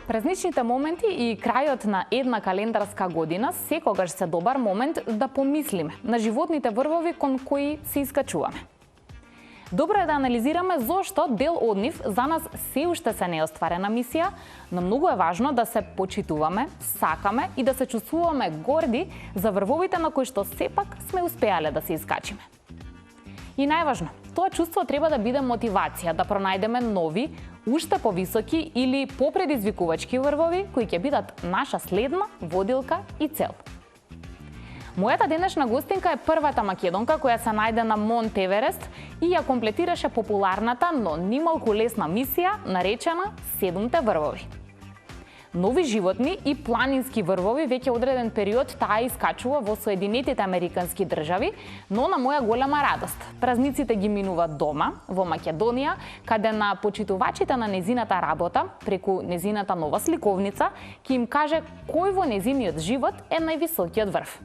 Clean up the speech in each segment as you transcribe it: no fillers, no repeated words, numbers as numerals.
Празничните моменти и крајот на една календарска година секогаш се добар момент да помислиме на животните врвови кон кои се искачуваме. Добро е да анализираме зошто дел од нив за нас се уште се неостварена мисија, но многу е важно да се почитуваме, сакаме и да се чувствуваме горди за врвовите на кои што сепак сме успеале да се искачиме. И најважно, тоа чувство треба да биде мотивација да пронајдеме нови, уште повисоки или попредизвикувачки врвови кои ќе бидат наша следна водилка и цел. Мојата денешна гостинка е првата македонка која се најде на Монт Еверест и ја комплетираше популарната, но нималку лесна мисија наречена Седумте врвови. Нови животни и планински врвови веќе одреден период таа искачува во Соединетите Американски држави, но на моја голема радост, празниците ги минува дома, во Македонија, каде на почитувачите на незината работа, преку незината нова сликовница, ќе им каже кој во незиниот живот е највисокиот врв.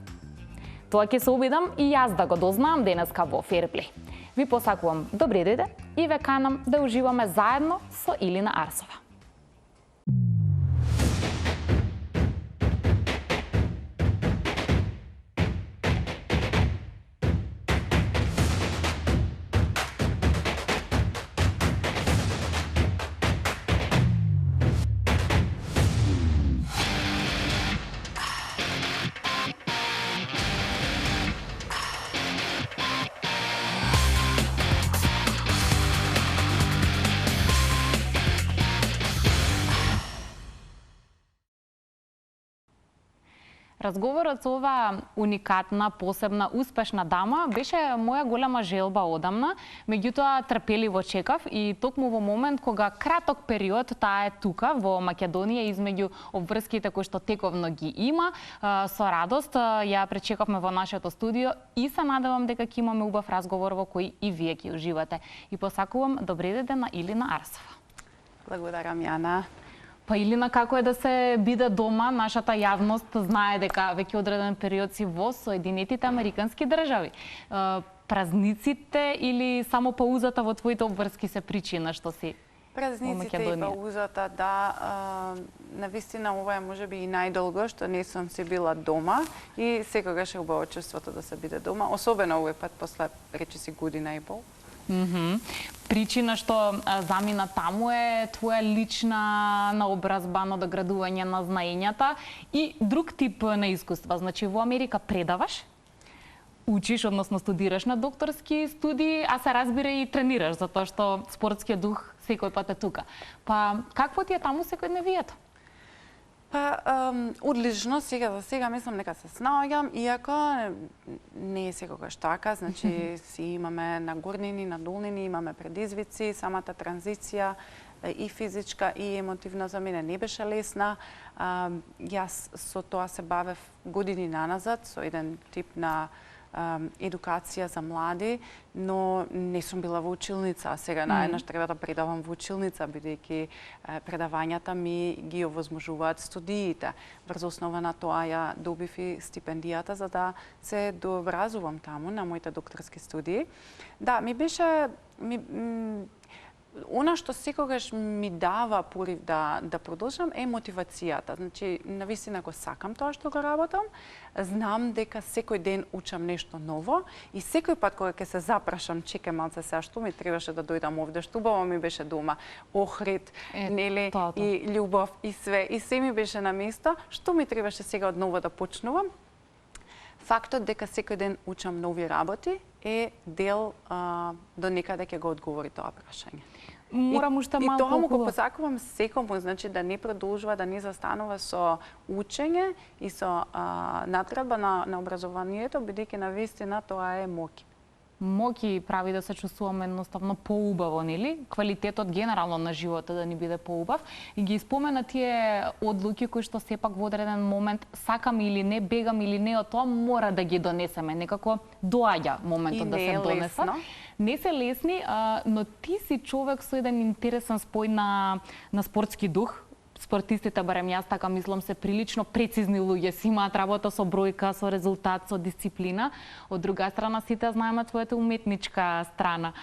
Тоа ќе се обидам и јас да го дознаам денеска во Ферплей. Ви посакувам добри дојде и ве канам да уживаме заедно со Илина Арсова. Разговорот со оваа уникатна, посебна, успешна дама беше моја голема желба одамна, меѓутоа трпеливо чекав и токму во момент кога краток период таа е тука во Македонија измеѓу обврските кои што тековно ги има, со радост ја пречекавме во нашето студио и се надевам дека ќе имаме убав разговор во кој и вие ќе уживате. И посакувам добри дојде на Илина Арсова. Благодарам, Јана. Па Илина, како е да се биде дома? Нашата јавност знае дека веќе одреден период си во Соединетите Американски држави. Празниците или само паузата во твоите обврски се причина што си во Македонија? Празниците и паузата, да. Навистина ова е можеби и најдолго што не сум си била дома и секогаш е убаво чувството да се биде дома, особено овој пат после речиси година и пол. Причина што замина таму е твоја лична наобразба, надоградување на знаењата и друг тип на искуства. Значи, во Америка предаваш, учиш, односно студираш на докторски студии, а се разбира и тренираш, затоа што спортскиот дух секој пат е тука. Па, какво ти е таму секојдневието? Па, одлично, сега за сега мислам дека се снаоѓам, иако не е секогаш така, значи си имаме нагорнини, надолнини, имаме предизвици, самата транзиција и физичка и емотивна за мене не беше лесна. Јас со тоа се бавев години наназад, со еден тип на едукација за млади, но не сум била во училница, а сега наеднаш треба да предавам во училница, бидејќи предавањата ми ги овозможуваат студиите. Врз основа на тоа ја добив и стипендијата за да се дообразувам таму на моите докторски студии. Да, ми беше она што секогаш ми дава порив да продолжам е мотивацијата. Значи, навистина го сакам тоа што го работам, знам дека секој ден учам нешто ново и секој пат кога ќе се запрашам, чекај малце сега, што ми требаше да дојдам овде, што убаво ми беше дома, Охрид, нели, и љубов, и све, и се ми беше на место, што ми требаше сега одново да почнувам. Фактот дека секој ден учам нови работи е дел до некаде ќе го одговори тоа прашање. Морам уште малку. И тоа му го посакувам секому, значи да не продолжува, да не застанува со учење и со надградба на образованието, бидејќи навистина тоа е моќ. Моќ прави да се чувствуваме едноставно поубаво, нели? Квалитетот генерално на животот да ни биде поубав. И ги спомена тие одлуки кои што сепак во одреден момент сакам или не, бегам или не, од тоа мора да ги донесеме. Некако доаѓа моментот да се донесат. Не се лесни, но ти си човек со еден интересен спој на спортски дух. спортистите, барем јас така мислам, се прилично прецизни луѓе, си имаат работа со бројка, со резултат, со дисциплина. Од друга страна, сите знаеме својата уметничка страна.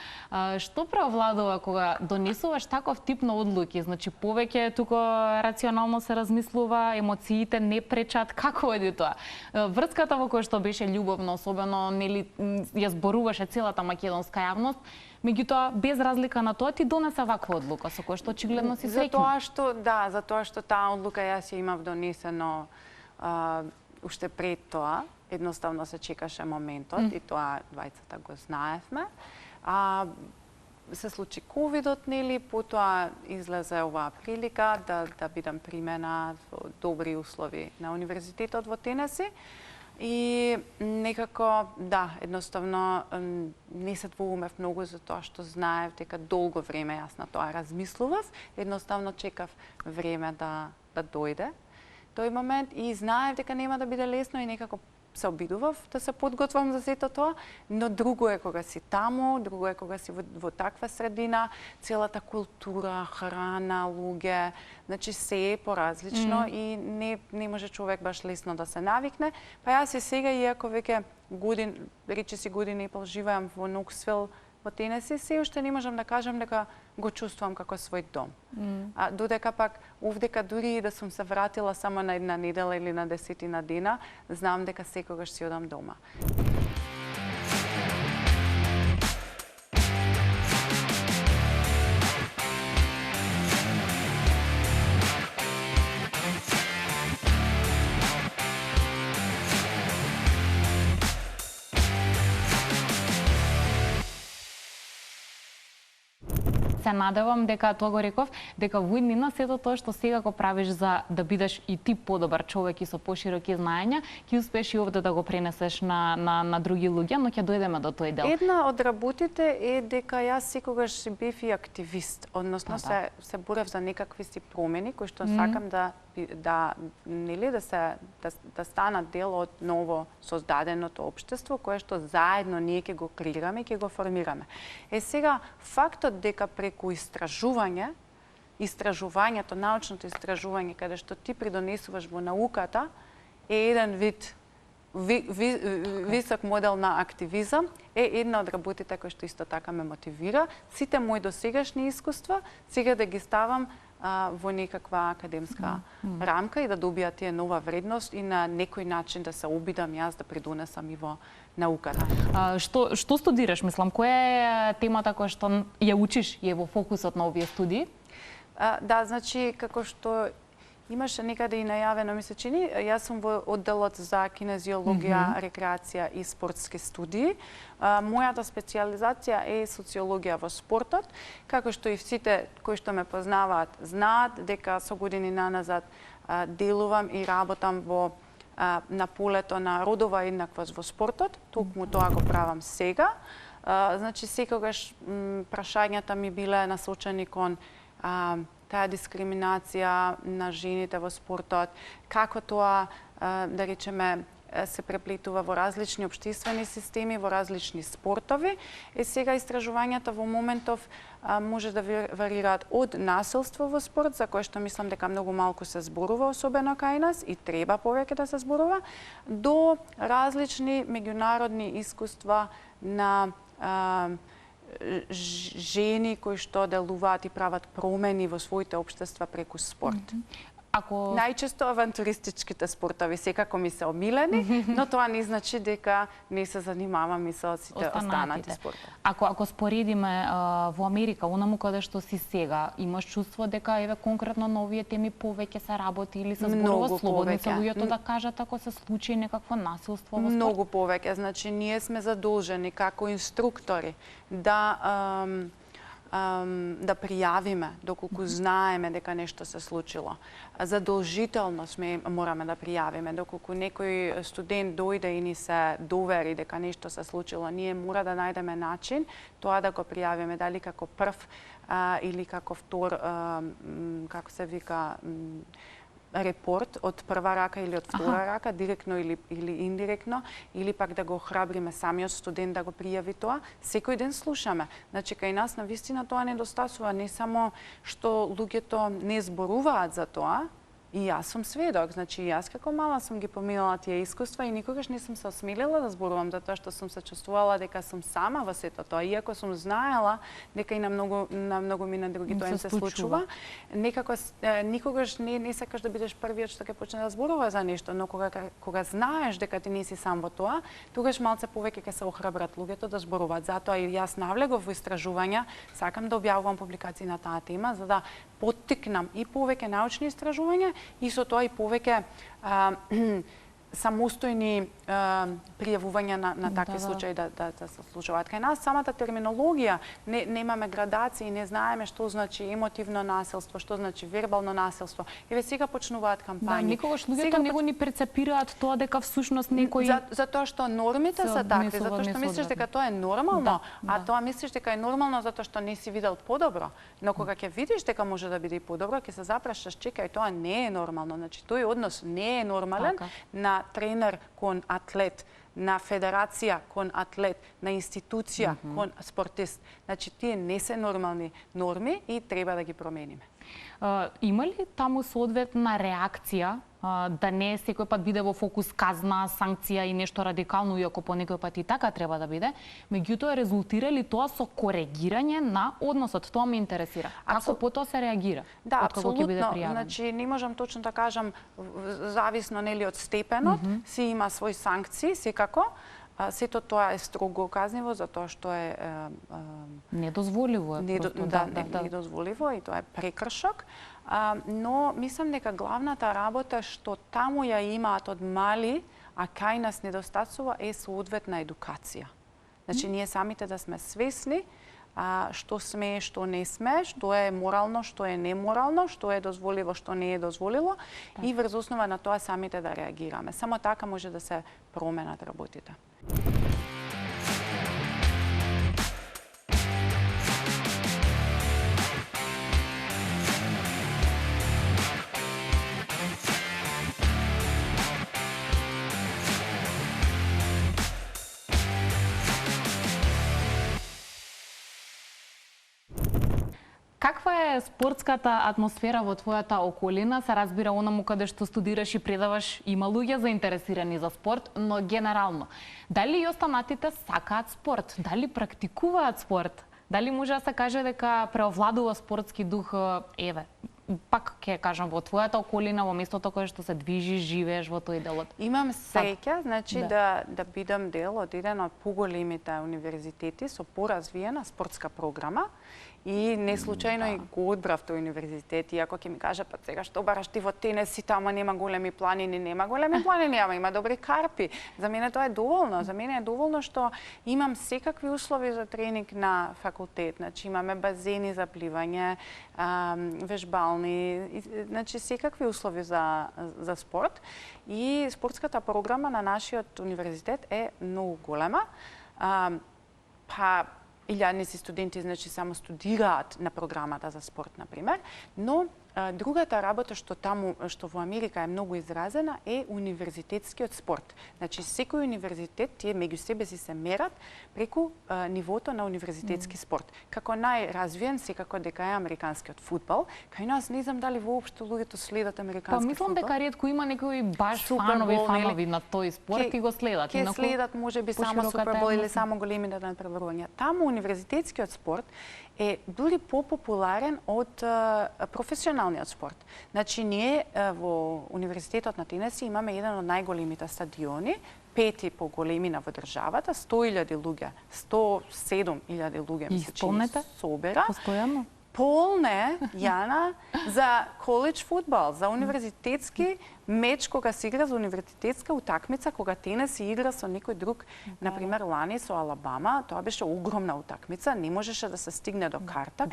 Што преовладува кога донесуваш таков тип на одлуки? Значи, повеќе тука рационално се размислува, емоциите не пречат, како оди тоа? Врската во која што беше љубовна, особено, нели, ја зборуваше целата македонска јавност, меѓутоа, без разлика на тоа, ти донесе ваква одлука, со која што очигледно си среќна. Затоа што таа одлука јас ја имав донесено уште пред тоа. Едноставно се чекаше моментот и тоа двајцата го знаевме. Се случи ковидот, нели, потоа излезе оваа прилика да бидам примена во добри услови на универзитетот во Тенеси. И некако, да, едноставно не се двоумев многу за тоа што знаев дека долго време јас на тоа размислував. Едноставно чекав време да дојде тој момент и знаев дека нема да биде лесно и некако се обидував да се подготвам за сето тоа, но друго е кога си таму, друго е кога си во таква средина, целата култура, храна, луѓе, значи се е поразлично и не може човек баш лесно да се навикне. Па јас и сега, иако веќе речиси години и пол живеам во Ноксвил, во Тенеси, се уште не можам да кажам дека го чувствувам како свој дом. Додека пак овдека дури и да сум се вратила само на една недела или на 10 дена, знам дека секогаш си одам дома. Се надевам дека, тоа го реков, дека во иднина сето тоа што сега го правиш за да бидеш и ти подобар човек и со пошироки знаења, ќе успееш и овде да го пренесеш на други луѓе, но ќе дојдеме до тој дел. Една од работите е дека јас секогаш бев и активист, односно се борев за некакви си промени кои што сакам да станат дел од ново создаденото општество кое што заедно ние ќе го креираме, ќе го формираме. Сега фактот дека преку истражувањето, научното истражување каде што ти придонесуваш во науката е еден вид висок модел на активизам, е една од работите која што исто така ме мотивира. Сите мои досегашни искуства сега да ги ставам во некаква академска рамка и да добијат тие нова вредност и на некој начин да се обидам јас да придонесам и во науката. Што студираш, мислам? Која е темата која што ја учиш и е во фокусот на овие студии? Да, значи, како што имаше некаде и најавено, ми се чини, јас сум во одделот за кинезиологија, рекреација и спортски студии. Мојата специјализација е социологија во спортот, како што и сите кои што ме познаваат знаат дека со години наназад делувам и работам на полето на родова еднаквост во спортот, токму тоа го правам сега. Значи, секогаш прашањата ми биле насочени кон таа дискриминација на жените во спортот, како тоа, да речеме, се преплетува во различни општествени системи, во различни спортови. Сега истражувањата во моментов може да варираат од насилство во спорт, за кое што мислам дека многу малку се зборува, особено кај нас, и треба повеќе да се зборува, до различни меѓународни искуства на жени кои што делуваат и прават промени во своите општества преку спорт. Најчесто авантуристичките спортови секако ми се омилени, но тоа не значи дека не се занимавам и со сите останати спортови. Ако споредиме во Америка, онаму каде што си сега, имаш чувство дека еве конкретно на овие теми повеќе се работи или се зборува, слободни се луѓето да кажат ако се случи некакво насилство во спорт? Многу повеќе, значи ние сме задолжени како инструктори да пријавиме доколку знаеме дека нешто се случило. Задолжително мораме да пријавиме доколку некој студент дојде и ни се довери дека нешто се случило. Ние мора да најдеме начин тоа да го пријавиме, дали како прв или како втор, како се вика, репорт од прва рака или од втора рака, директно или индиректно, или пак да го охрабриме самиот студент да го пријави тоа. Секој ден слушаме. Значи, кај нас навистина тоа недостасува, не само што луѓето не зборуваат за тоа, и јас сум сведок, значи јас како мала сум ги поминала тие искуства и никогаш не сум се осмелила да зборувам затоа што сум се чувствувала дека сум сама во сето тоа, иако сум знаела дека и на многу мина други тоа им се случува. Некако никогаш не сакаш да бидеш првиот што ќе почне да зборува за нешто, но кога знаеш дека ти не си сам во тоа, тогаш малце повеќе ќе се охрабрат луѓето да зборуваат. Затоа и јас навлегов во истражувања, сакам да објавувам публикации на таа тема за да поттикнам и повеќе научни истражувања и со тоа и повеќе самостојни пријавувања на такви случаи да се случуваат. Кај нас самата терминологија, немаме градации, не знаеме што значи емотивно насилство, што значи вербално насилство. Еве сега почнуваат кампањи. Да, никогаш луѓето не го ни перцепираат тоа дека всушност некој затоа што нормите се такви, затоа што мислиш дека тоа е нормално, а тоа мислиш дека е нормално затоа што не си видел подобро. Но кога ќе видиш дека може да биде и подобро, ќе се запрашаш, чекај, тоа не е нормално. Значи тој однос не е нормален на тренер кон атлет, на федерација кон атлет, на институција кон спортист. Значи, тие не се нормални норми и треба да ги промениме. Има ли таму соодветна реакција да не секој пат биде во фокус казна, санкција и нешто радикално, иако по некој пат и така треба да биде, меѓутоа резултира ли тоа со коригирање на односот? Тоа ме интересира. Како потоа се реагира? Да, апсолутно. Значи, не можам точно да кажам, зависно нели од степенот, си има свои санкции, секако. Сето тоа е строго казниво затоа што е недозволиво недозволиво и тоа е прекршок. Но мислам дека главната работа што таму ја имаат од мали, а кај нас недостасува е соодветна едукација. Значи ние самите да сме свесни што сме, што не сме, што е морално, што е неморално, што е дозволиво, што не е дозволило и врз основа на тоа самите да реагираме. Само така може да се променат работите. Каква е спортската атмосфера во твојата околина? Се разбира, онаму каде што студираш и предаваш, има луѓе заинтересирани за спорт, но генерално, дали и останатите сакаат спорт? Дали практикуваат спорт? Дали може да се каже дека преовладува спортски дух, еве, пак ќе кажам, во твојата околина, во местото кое што се движиш, живееш во тој делот? Имам среќа, значи да бидам дел од еден од поголемите универзитети со поразвиена спортска програма. И не случајно и го одбрав тој универзитет, иако ќе ми каже, па сега што бараш ти во тенес и тама нема големи планини, ама има добри карпи. За мене тоа е доволно. За мене е доволно што имам секакви услови за тренинг на факултет. Значи имаме базени за пливање, вежбални, значи секакви услови за спорт. И спортската програма на нашиот универзитет е многу голема. Илјадници студенти, значи, само студираат на програмата за спорт, например, но другата работа што во Америка е многу изразена е универзитетскиот спорт. Значи секој универзитет тие меѓу себе си се мерат преку нивото на универзитетски спорт. Како најразвиен секако дека е американскиот фудбал. Кај нас не знам дали воопшто луѓето следат американски фудбал. Па мислам дека ретко има некои баш фанови на тој спорт и го следат. Ке следат можеби само Супербол или само големите надпреварувања. Таму универзитетскиот спорт е дури попопуларен од професионалниот спорт. Значи, ние во Универзитетот на Тенеси имаме еден од најголемите стадиони, 5 по големина во државата, 100.000 луѓе, 107.000 луѓе, мисля, собера. Постојано? Полне, Јана, за коледж фудбал, за универзитетски меч кога се игра, за универзитетска утакмица, кога Тенеси игра со некој друг, например лани со Алабама, тоа беше огромна утакмица, не можеше да се стигне до карта.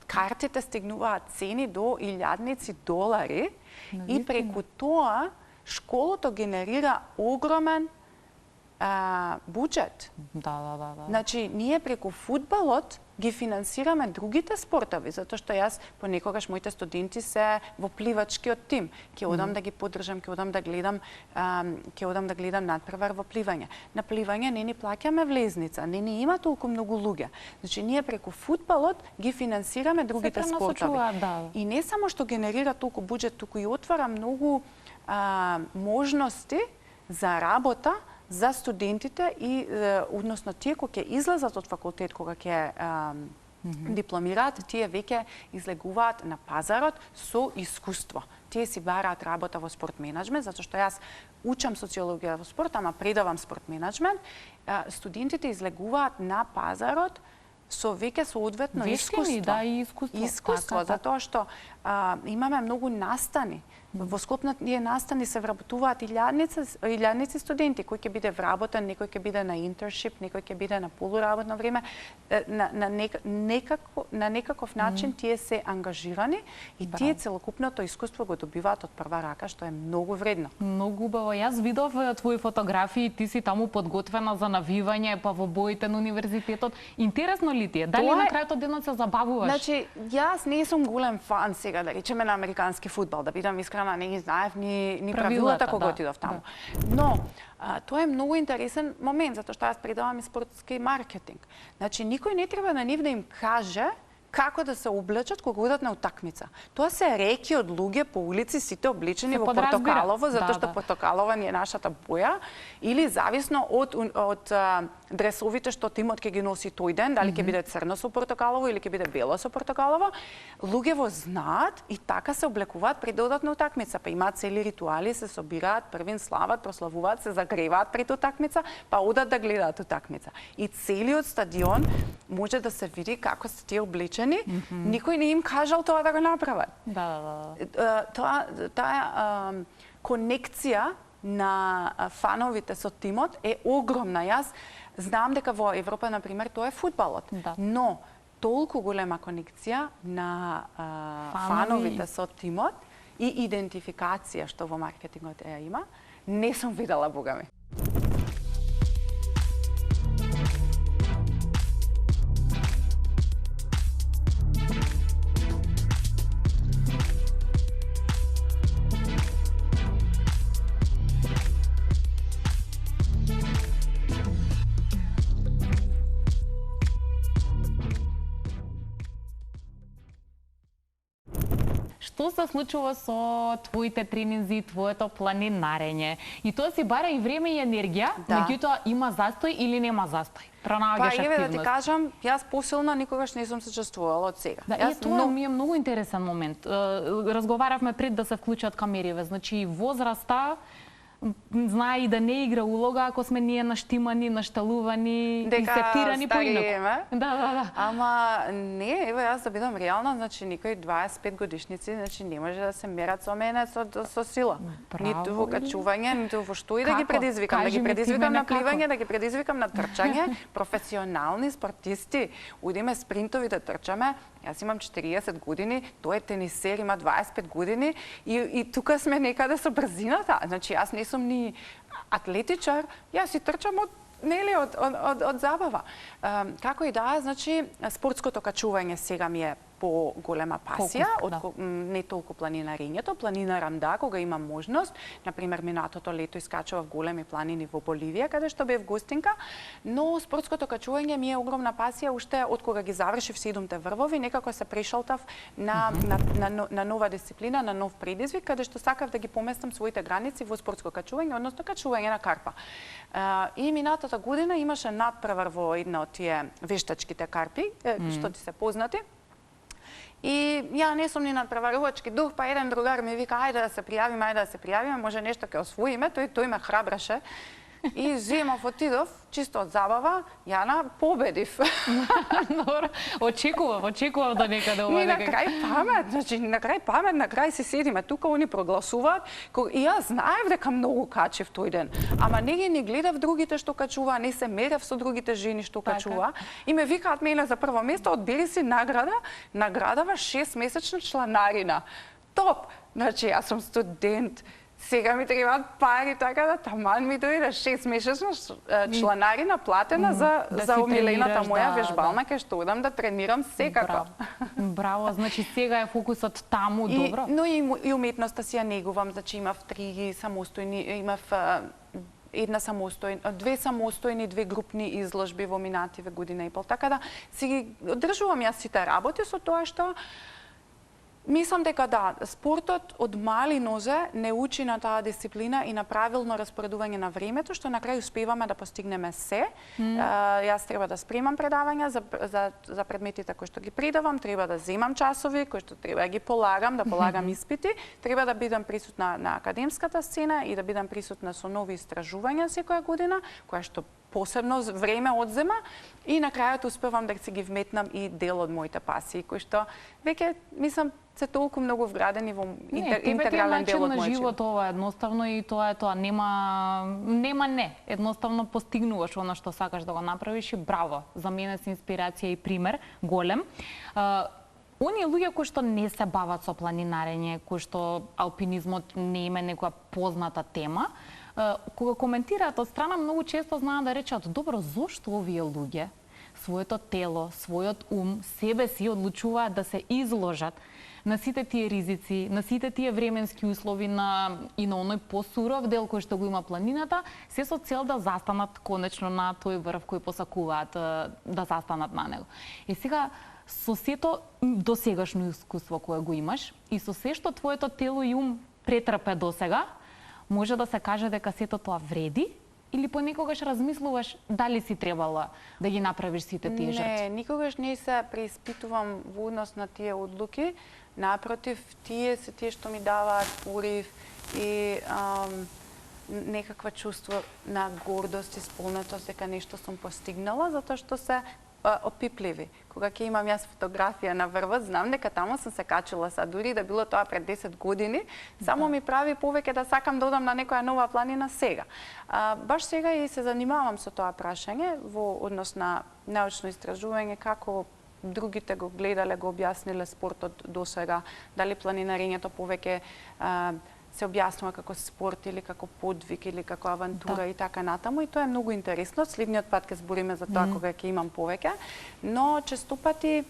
Картите стигнуваат цени до илјадници $, и преку тоа школото генерира огромен буџет. Да. Значи, ние преку фудбалот ги финансираме другите спортови, затоа што јас понекогаш моите студенти се во пливачкиот тим. Ќе одам да ги поддржам, ќе одам да гледам надпревар во пливање. На пливање не ни плаќаме влезница, не ни има толку многу луѓе. Значи, ние преку фудбалот ги финансираме другите спортови. И не само што генерира толку буџет, туку и отвара многу можности за работа за студентите и односно тие кои ќе излезат од факултет, кога ќе дипломираат, тие веќе излегуваат на пазарот со искуство. Тие си бараат работа во спорт менеджмент, затоа што јас учам социологија во спорт, ама предавам спорт менеджмент. Студентите излегуваат на пазарот со веќе соодветно искуство. Да, и искуство. Искуство, затоа што имаме многу настани. Во склоп на тие настани се вработуваат илјадници студенти, кој ќе биде вработен, некој ќе биде на интершип, некој ќе биде на полуработно време. На некаков начин тие се ангажирани и тие целокупното искуство го добиваат од прва рака, што е многу вредно. Многу убаво. Јас видов твои фотографии, ти си таму подготвена за навивање, па во боите на универзитетот. Интересно ли ти е? Дали на крајот од денот се забавуваш? Значи, јас не сум голем фан сега, да речеме, на американски фудбал, да бидам искрена, не ги знаев ни правилата кога отидов таму. Но тоа е многу интересен момент, затоа што јас предавам и спортски маркетинг. Значи, никој не треба на нив да им каже како да се облечат кога одат на утакмица. Тоа се реки од луѓе по улици, сите облечени во портокалово, затоа што портокалова ни е нашата боја, или зависно од дресовите што тимот ќе ги носи тој ден, дали ќе биде црно со портокалово или ќе биде бело со портокалово, луѓе во знаат и така се облекуваат пред да одат на утакмица, па имаат цели ритуали, се собираат, првин слават, прославуваат, се загреваат пред утакмица, па одат да гледаат утакмица. И целиот стадион може да се види како се тие облечени. Никој не им кажал тоа да го направат. Таа конекција на фановите со тимот е огромна. Јас знам дека во Европа, например, тоа е фудбалот. Но толку голема конекција на фановите со тимот и идентификација што во маркетингот има, не сум видела, богами. Што се случува со твоите тренинзи, твоето планинарење? И тоа си бара и време и енергија, меѓутоа има застој или нема застој? Пронаоѓаш активност. Да ти кажам, јас посилна никогаш не сум се чувствувала од сега. Тоа ми е многу интересен момент. Разговаравме пред да се вклучат камериве, значи возраста знае и да не игра улога ако сме ние наштимани, нашталувани и сетирани поинаку. Да. Ама не, ево јас да бидам реална, значи никој 25 годишници, значи не може да се мерат со мене со сила. Ниту во качување, ниту во што и да ги предизвикам. Да ги предизвикам на пливање, да ги предизвикам на трчање. Професионални спортисти, одиме спринтови да трчаме. Јас имам 40 години, тој е тенисер, има 25 години и тука сме некаде со брзината. Значи, јас не сум ни атлетичар, јас си трчам од забава. Како и да, значи, спортското качување сега ми е по-голема пасија, не толку планинарењето. Планинарам кога имам можност. Например, минатото лето искачував големи планини во Боливија, каде што бев гостинка, но спортското качување ми е огромна пасија уште од кога ги завршив 7-те врвови, некако се прешалтав на нова дисциплина, на нов предизвик, каде што сакав да ги поместам своите граници во спортско качување, односно качување на карпа. И минатата година имаше надпревар во една од тие вештачките карпи, што ти се познати. И ја не сум ни надпреварувачки дух, па еден другар ми вика, ајде да се пријавиме, може нешто ќе освоиме, тој ме храбраше. И земав, отидов, чисто од забава, Јана, победив. Очекував да некаде ова. И на крај памет, на крај се седиме тука, они прогласуваат. И јас знаев дека многу качев тој ден. Ама не гледав другите што качува, не се мерев со другите жени што качува. И ме викаат мене за прво место, одбери си награда, наградава 6-месечна чланарина. Топ! Значи, јас сум студент, Сега ми требаат пари, така да таман ми дојде 6-месечна чланарина платена за умилената моја вежбална, кај што одам да тренирам секако. Браво, значи сега е фокусот таму, добро. Но и уметноста си ја негувам, значи имав 3 самостојни, имав две самостојни, 2 групни изложби во минативе година и пол. Така да си ги одржувам јас сите работи со тоа што мислам дека да, спортот од мали нозе не учи на таа дисциплина и на правилно распоредување на времето, што на крај успеваме да постигнеме се. Јас треба да спремам предавања за предметите кои што ги предавам, треба да земам часови, кои што треба да ги полагам, да полагам испити, треба да бидам присутна на академската сцена и да бидам присутна со нови истражувања секоја година, која што посебно време одзема и на крајот успевам да си ги вметнам и дел од моите пасии, кои што веќе мислам се толку многу вградени во интегрален дел од мојот живот. Ова едноставно и тоа е тоа, нема не. Едноставно постигнуваш она што сакаш да го направиш и браво. За мене си инспирација и пример голем. Оние луѓе кои што не се бават со планинарење, кои што алпинизмот не им е некоја позната тема, кога коментираат од страна, многу често знаат да речат: добро, зошто овие луѓе своето тело, својот ум, себе си одлучуваат да се изложат на сите тие ризици, на сите тие временски услови и на оној посуров дел кој што го има планината, се со цел да застанат конечно на тој врв кој посакуваат да застанат на него. И сега со сето досегашно искуство кое го имаш и со се што твоето тело и ум претрпе досега, може да се каже дека сето тоа вреди? Или понекогаш размислуваш дали си требала да ги направиш сите тие жртви? Не, никогаш не се преиспитувам во однос на тие одлуки. Напротив, тие се тие што ми даваат порив и некаква чувство на гордост и сполнетост дека нешто сум постигнала, затоа што се опипливи. Кога ќе имам јас фотографија на врвот, знам дека таму сум се качила са, дури да било тоа пред 10 години, само ми прави повеќе да сакам да одам на некоја нова планина сега. Баш сега и се занимавам со тоа прашање во однос на научно истражување, како другите го гледале, го објасниле спортот до сега, дали планинарењето повеќе се објаснува како спорт или како подвиг или како авантура и така натаму, и тоа е многу интересно. Следниот пат ќе збориме за тоа кога ќе имам повеќе, но често пати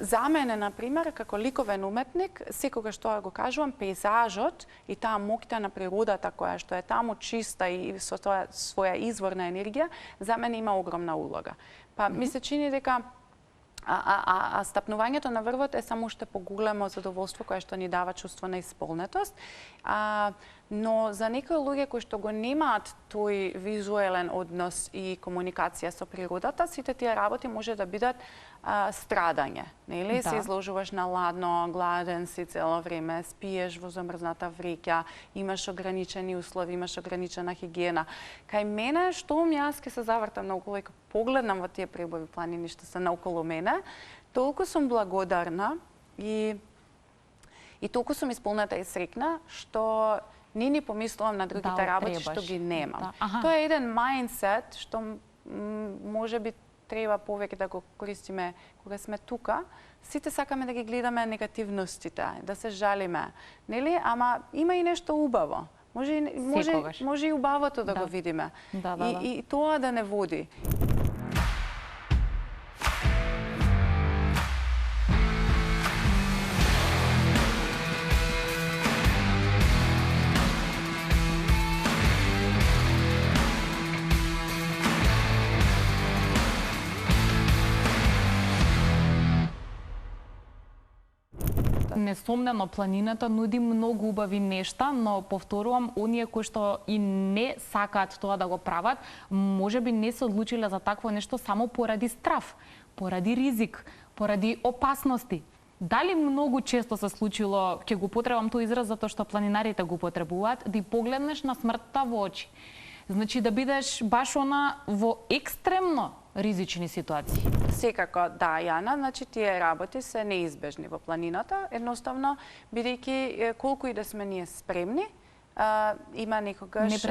за мене, например, како ликовен уметник, секогаш тоа го кажувам, пейзажот и таа моќта на природата која што е таму чиста и со тоа своја изворна енергија, за мене има огромна улога. Па ми се чини дека стапнувањето на врвот е само уште поголемо задоволство кое што ни дава чувство на исполнетост. Но за некои луѓе кои што го немаат тој визуелен однос и комуникација со природата, сите тие работи може да бидат страдање, нели? Се изложуваш на ладно, гладен си цело време, спиеш во замрзната вреќа, имаш ограничени услови, имаш ограничена хигиена. Кај мене, штом јас ке се завртам наоколу и погледнам во тие пребови планини што се наоколу мене, толку сум благодарна и толку сум исполнета и срекна што не помислувам на другите работи што ги немам. Тоа е еден мајндсет што може би треба повеќе да го користиме кога сме тука. Сите сакаме да ги гледаме негативностите, да се жалиме, нели? Ама има и нешто убаво. Може и убавото да го видиме. И тоа да не води. Несомнено, планината нуди многу убави нешта, но повторувам, оние кои што и не сакаат тоа да го прават, можеби не се одлучиле за такво нешто само поради страв, поради ризик, поради опасности. Дали многу често се случило, ќе го потребам тој израз затоа што планинарите го потребуваат, да погледнеш на смртта во очи. Значи да бидеш баш она во екстремно ризични ситуации. Секако, да, Јана, значи тие работи се неизбежни во планината, едноставно, бидејќи колку и да сме ние спремни, има некогаш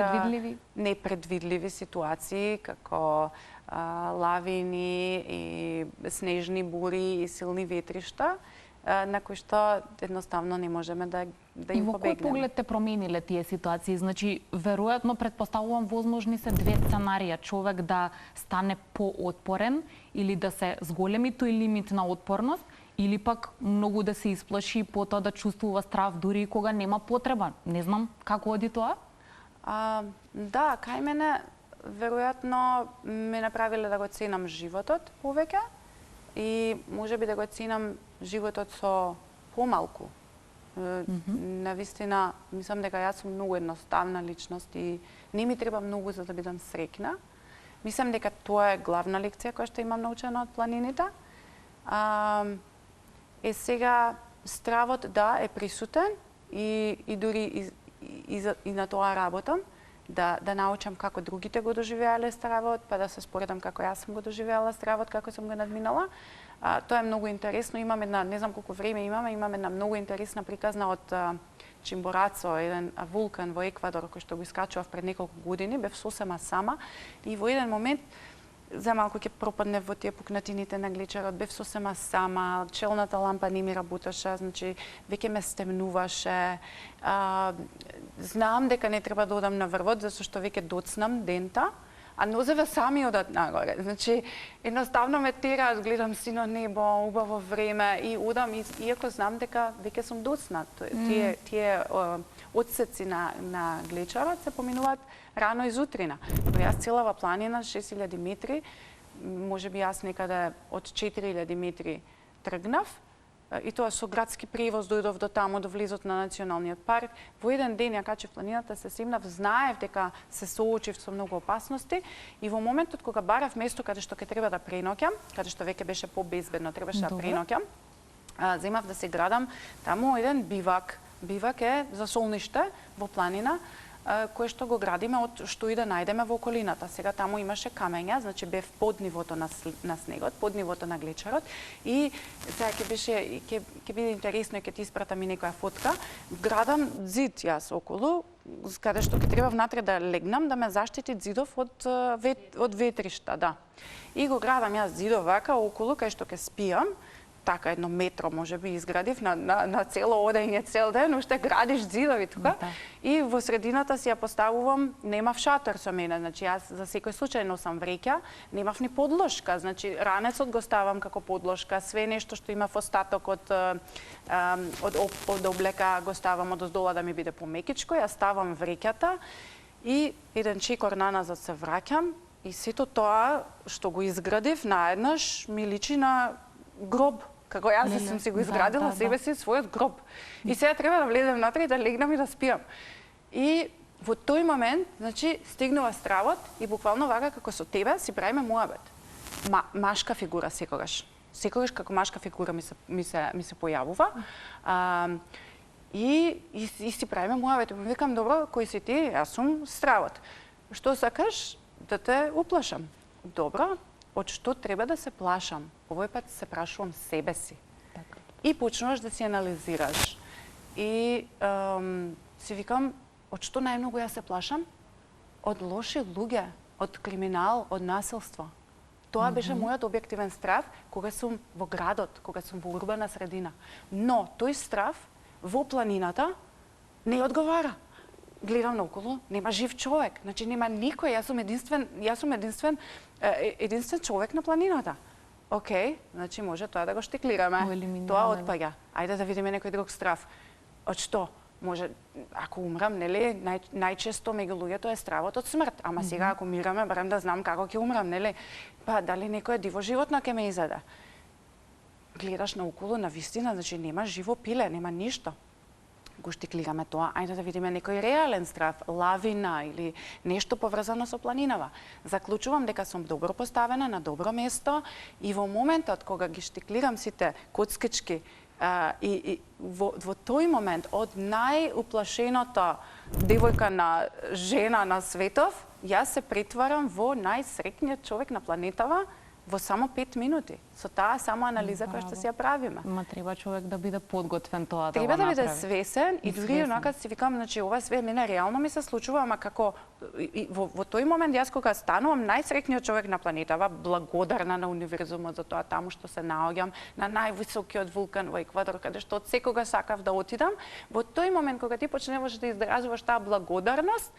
непредвидливи ситуации, како лавини и снежни бури и силни ветришта, на кои што едноставно не можеме да И им во кој побегнеме. поглед те промениле тие ситуации? Значи, веројатно претпоставувам возможни се две сценарија. Човек да стане поотпорен или да се зголеми тој лимит на отпорност, или пак многу да се исплаши потоа да чувствува страв дури и кога нема потреба. Не знам како оди тоа? Да, кај мене веројатно ме направиле да го ценам животот повеќе и можеби да го ценам животот со помалку. Навистина, мислам дека јас сум многу едноставна личност и не ми треба многу за да бидам среќна. Мислам дека тоа е главна лекција која што имам научена од планините. Сега стравот да е присутен и дури и на тоа работам, да научам како другите го доживеале стравот, па да се споредам како јас сум го доживеала стравот, како сум го надминала. Тоа е многу интересно. Имаме една, не знам колку време имаме една многу интересна приказна од Чимборацо, еден вулкан во Еквадор кој што го искачував пред неколку години, бев сосема сама и во еден момент за малку ќе пропаднев во тие пукнатините на глечерот, бев сосема сама, челната лампа не ми работеше, значи веќе ме стемнуваше. Знам дека не треба да одам на врвот, затоа што веќе доцнам дента, а нозеве сами одат нагоре. Значи, едноставно ме тера, гледам сино небо, убаво време и одам, иако знам дека веќе сум доцнат. Тие одсеци на глечерот се поминуваат рано изутрина. Но јас целава планина, 6000 метри, можеби јас некаде од 4000 метри тргнав, и тоа со градски превоз дојдов до таму, до влезот на националниот парк. Во еден ден ја качев планината, се семнав, знаев дека се соочив со многу опасности и во моментот кога барав место каде што ќе треба да преноќам, каде што веќе беше побезбедно, требаше да преноќам, земав да се градам таму еден бивак. Бивак е за солниште во планина, кое што го градиме од што и да најдеме во околината. Сега таму имаше камења, значи бев под нивото на снегот, под нивото на глечерот и сега ќе биде интересно и ќе ти испратам и некоја фотка. Градам зид јас околу, каде што ќе треба внатре да легнам, да ме заштити зидов од ветришта, да. И го градам јас зидов вака околу кај што ќе спијам. Така едно метро можеби изградив на цело одење цел ден, уште градиш зидови тука. Да. И во средината си ја поставувам, немав шатор со мене, значи јас за секој случај носам вреќа, немав ни подложка, значи ранецот го ставам како подложка, све нешто што имав остаток од облека го ставам одоздола да ми биде помекичко, ја ставам вреќата и еден чекор наназад се враќам и сето тоа што го изградив наеднаш ми личи на гроб. Како јас сум си го изградила себе си својот гроб. И сега треба да влезем внатре и да легнам и да спијам. И во тој момент, значи, стигнува стравот и буквално вака како со тебе си правиме муабет. Машка фигура секогаш. Секогаш како машка фигура ми се појавува. И си правиме муабет. Ми викам, добро, кој си ти? Јас сум стравот. Што сакаш? Да те уплашам. Добро. Од што треба да се плашам? Овој пат се прашувам себе си. Така. И почнуваш да си анализираш. И си викам, од што најмногу ја се плашам? Од лоши луѓе, од криминал, од насилство. Тоа беше мојот објективен страв кога сум во градот, кога сум во урбана средина. Но тој страв во планината не одговара. Гледам наоколу, нема жив човек, значи нема никој, јас сум единствен човек на планината. Океј, значи може тоа да го штиклираме. Тоа отпаѓа. Ајде да видиме некој друг страв. Од што? Може, ако умрам, нели, најчесто меѓу луѓето е стравот од смрт. Ама сега ако умираме, барем да знам како ќе умрам, нели? Па дали некој диво животно ќе ме изеде? Гледаш наоколу, на вистина, значи нема живо пиле, нема ништо. Го штиклираме тоа, ајде да видиме некој реален страв, лавина или нешто поврзано со планинава. Заклучувам дека сум добро поставена на добро место и во моментот кога ги штиклирам сите коцкички и во тој момент од најуплашената девојка на жена на светов, јас се претварам во најсреќниот човек на планетава во само 5 минути. Со таа само анализа која што си ја правиме. Ма треба човек да биде подготвен тоа да Треба го да биде направи. свесен и дури онака си викам, значи ова све мене реално ми се случува, ама како во тој момент јас кога станувам најсреќниот човек на планетава, благодарна на универзумот за тоа таму што се наоѓам на највисокиот вулкан во Еквадор, каде што од секога сакав да отидам, во тој момент кога ти почневаш да изразуваш таа благодарност,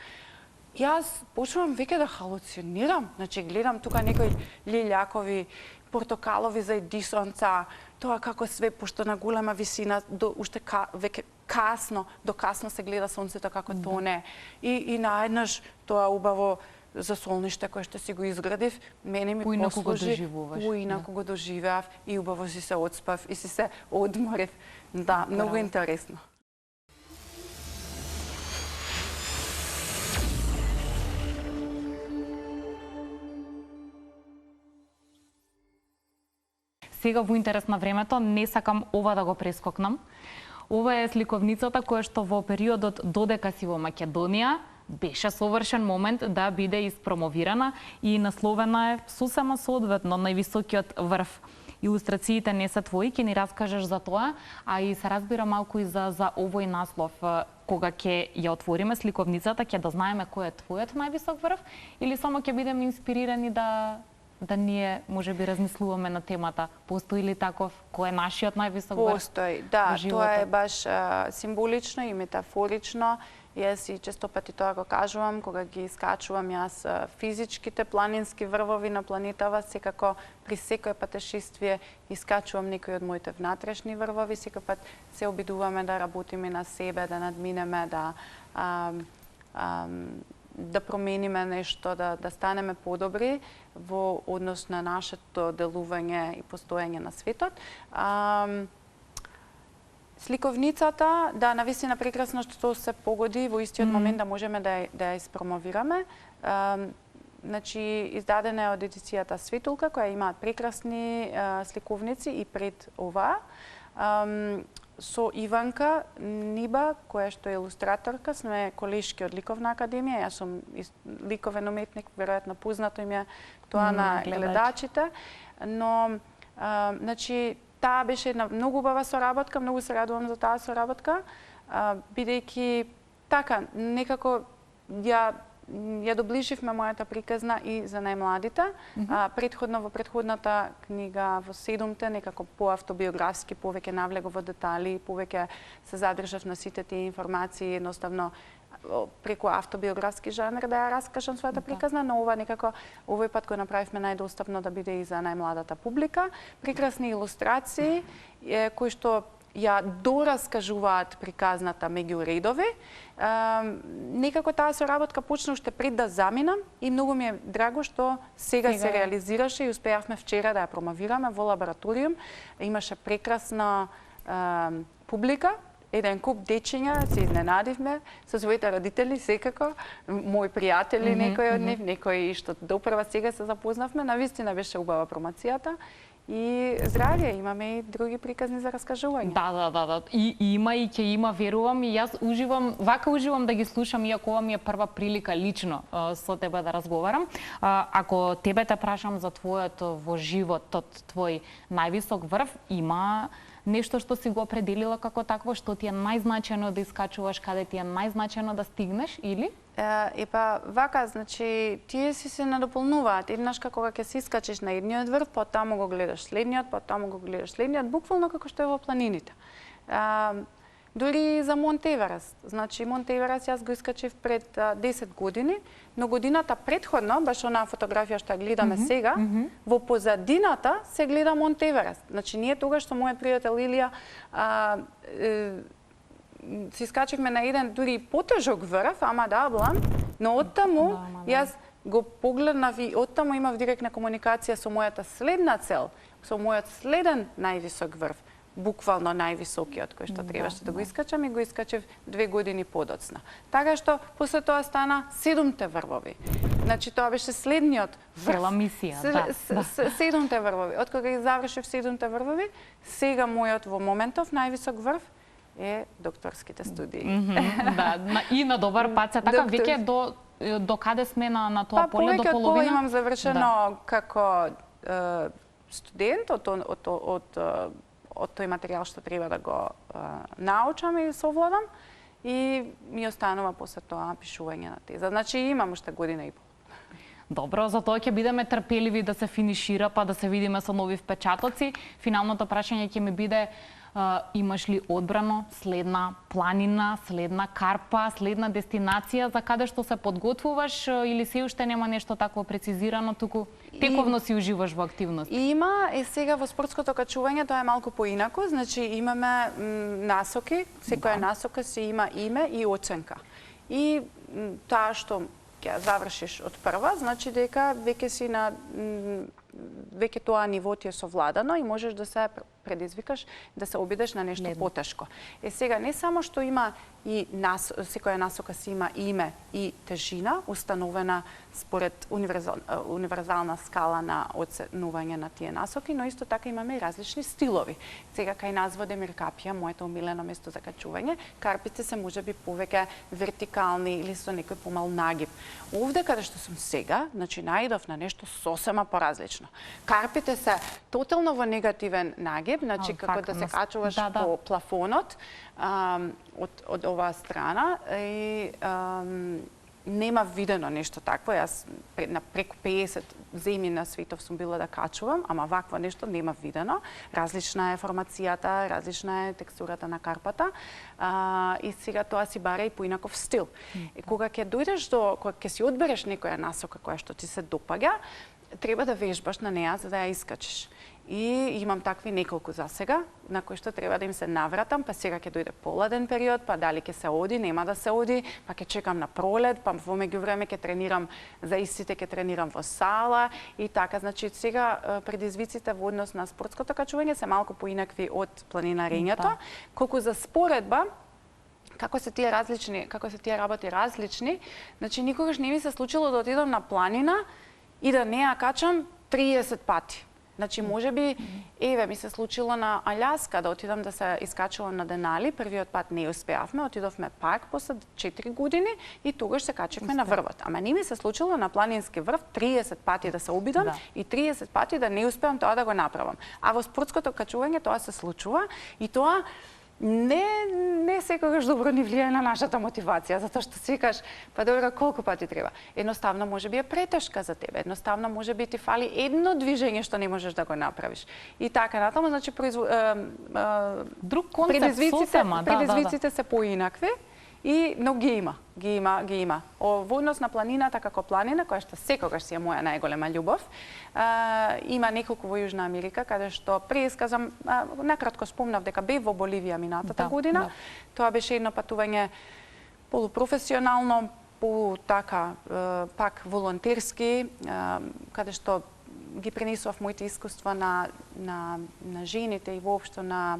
јас почнувам веќе да халуцинирам. Значи, гледам тука некои лилјакови, портокалови зајдисонца, тоа како све, пошто на голема висина, уште веќе касно, до касно се гледа сонцето како тоне. И наеднаш тоа убаво за солниште кое што си го изградив, мене ми послужи, поинаку го доживеав и убаво си се одспав и си се одморив. Да, многу интересно. Сега во интерес на времето не сакам ова да го прескокнам. Ова е сликовницата која што во периодот додека си во Македонија беше совршен момент да биде испромовирана и насловена е сосема соодветно највисокиот врв. Илустрациите не се твои, ќе ни раскажеш за тоа, а и се разбира малку и за овој наслов. Кога ќе ја отвориме сликовницата, ќе да знаеме кој е твојот највисок врв или само ќе бидеме инспирирани да ние можеби размислуваме на темата. Постои ли таков? Кој е нашиот највисок врв? Постои, да, тоа е баш символично и метафорично. Јас и често пати тоа го кажувам, кога ги искачувам јас физичките планински врвови на планетава, секако при секој патешествие искачувам некои од моите внатрешни врвови, секој пат се обидуваме да работиме на себе, да надминеме, да промениме нешто, да станеме подобри во однос на нашето делување и постоење на светот. Сликовницата, да, навистина прекрасно што се погоди во истиот момент да можеме да ја испромовираме. Значи, издадена е од едицијата Светулка, која има прекрасни сликовници и пред оваа. Со Иванка Ниба, која што е илустраторка, сме колешки од Ликовна академија. Јас сум ликовен уметник, веројатно познато им е тоа на гледачите. Но, значи, таа беше една многу убава соработка, многу се радувам за таа соработка, бидејќи така, некако ја доближивме мојата приказна и за најмладите. Предходно во предходната книга во 7-те некако поавтобиографски, повеќе навлегов во детали, повеќе се задржав на сите тие информации, едноставно преку автобиографски жанр да ја раскажам својата приказна, но ова некако овој пат го направивме најдостапно да биде и за најмладата публика. Прекрасни илустрации кои што ја дораскажуваат приказната меѓу редови. Некако таа соработка почна уште пред да заминам и многу ми е драго што сега се реализираше и успеавме вчера да ја промовираме во лабораториум. Имаше прекрасна публика, еден куп дечиња, се изненадивме со своите родители секако, мои пријатели, некои од нив, некои што допрва сега се запознавме, навистина беше убава промоцијата. И здравје, имаме и други приказни за раскажување. Да. И има и ќе има, верувам, и јас уживам да ги слушам, иако ова ми е прва прилика лично со тебе да разговарам. Ако тебе те прашам за твојот во животот, твој највисок врв, има нешто што си го определила како такво, што ти е најзначајно да искачуваш, каде ти е најзначајно да стигнеш, или? Вака, значи, тие си се надополнуваат. Еднаш кога ќе се искачиш на едниот врв, потаму го гледаш следниот, потаму го гледаш следниот, буквално како што е во планините. Дури за Монт Еверест. Значи, Монт Еверест јас го искачив пред 10 години, но годината предходно, баш онаа фотографија што ја гледаме сега, во позадината се гледа Монт Еверест. Значи, ние тогаш со мојот пријател Илија се искачивме на еден дури потежок врв, Амадаблан, но оттаму јас го погледнав и оттаму имав директна комуникација со мојата следна цел, со мојот следен највисок врв, буквално највисокиот кој што требаше да го искачам и го искачев 2 години подоцна. Така што после тоа стана 7-те врвови. Значи тоа беше следниот врв. Цела мисија, да. 7-те врвови. Откога ги завршив 7-те врвови, сега мојот во моментов највисок врв е докторските студии. И на добар пат се така, веќе до каде сме на тоа поле, до половина? Повеќе од пола имам завршено како студент од тој материјал што треба да го научам и совладам и ми останува после тоа пишување на теза. Значи имам уште година и пол. Добро, за тоа ќе бидеме трпеливи да се финишира, па да се видиме со нови впечатоци. Финалното прашање ќе ми биде: имаш ли одбрано следна планина, следна карпа, следна дестинација за каде што се подготвуваш, или се уште нема нешто такво прецизирано, туку тековно си уживаш во активност? Има, сега во спортското качување тоа е малку поинаку, значи имаме насоки, секоја насока си има име и оценка. И таа што ќе завршиш од прва, значи дека веќе тоа ниво ти е совладано и можеш да се предизвикаш да се обидеш на нешто потешко. Сега не само што има и секоја насока си има име и тежина, установена според универзална скала на оценување на тие насоки, но исто така имаме и различни стилови. Сега кај нас во Демир Капија, моето омилено место за качување, карпите се можеби повеќе вертикални или со некој помал нагиб. Овде каде што сум сега, значи наидов на нешто сосема поразлично. Карпите се тотално во негативен нагиб, значи како да се качуваш по плафонот од оваа страна и нема видено нешто такво. Јас на преку 50 земји на светов сум била да качувам, ама вакво нешто нема видено. Различна е формацијата, различна е текстурата на карпата и сега тоа си бара и поинаков стил. И кога ќе дојдеш кога ќе си одбереш некоја насока која што ти се допаѓа, треба да вежбаш на неа за да ја искачиш. И имам такви неколку за сега, на кои што треба да им се навратам, па сега ќе дојде поладен период, па дали ќе се оди, нема да се оди, па ќе чекам на пролет, па во меѓувреме ќе тренирам за истите, ќе тренирам во сала и така. Значи сега предизвиците во однос на спортското качување се малку поинакви од планинарењето, колку за споредба како се тие работи различни, значи никогаш не ми се случило да отидам на планина и да не ја качам 30 пати. Значи, можеби, ми се случило на Аљаска да отидам да се искачувам на Денали. Првиот пат не успеавме, отидовме пак после 4 години и тогаш се качевме на врвот. Ама не ми се случило на планински врв 30 пати да се обидам и 30 пати да не успеам тоа да го направам. А во спортското качување тоа се случува и тоа не секогаш добро ни влијае на нашата мотивација, затоа што си кажеш, па добро, колку пати треба? Едноставно можеби е претешка за тебе, едноставно можеби ти фали едно движење што не можеш да го направиш. И така натаму, значи друг концепт сосема, предизвиците се поинакви. Но ги има. Во однос на планината како планина, која што секогаш си е моја најголема љубов, има неколку во Јужна Америка, каде што преисказам, накратко спомнав дека бев во Боливија минатата година. Тоа беше едно патување полупрофесионално, пак волонтерски, каде што ги пренесував моите искуства на жените и воопшто на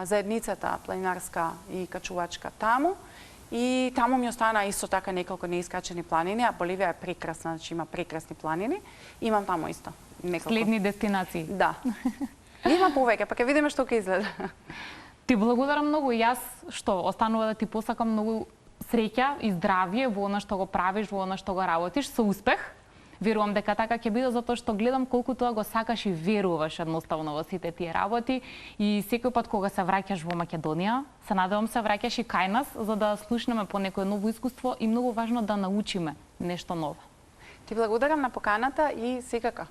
заедницата планинарска и качувачка таму. И таму ми остана исто така неколку неискачени планини, а Боливија е прекрасна, значи има прекрасни планини. Имам таму исто неколку. Следни дестинации. Да. Има повеќе, па ќе видиме што ќе изгледа. Ти благодарам многу. Јас што останува да ти посакам многу среќа и здравје во она што го правиш, во она што го работиш, со успех. Верувам дека така ќе биде, затоа што гледам колку тоа го сакаш и веруваш едноставно во сите тие работи. И секој пат кога се враќаш во Македонија, се надевам се враќаш и кај нас, за да слушнеме по некое ново искуство и многу важно да научиме нешто ново. Ти благодарам на поканата и секако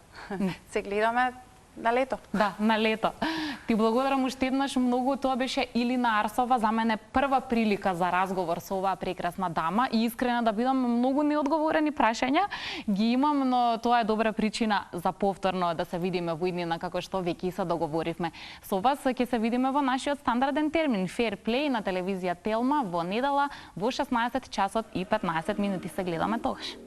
се гледаме на лето. Да, на лето. Ти благодарам уште еднаш многу. Тоа беше Илина Арсова, за мене прва прилика за разговор со оваа прекрасна дама и искрена да бидам многу неодговорени прашања ги имам, но тоа е добра причина за повторно да се видиме во иднина како што веќе се договоривме. Со вас ќе се видиме во нашиот стандарден термин Fair Play на телевизија Телма во недела во 16 часот и 15 минути се гледаме тогаш.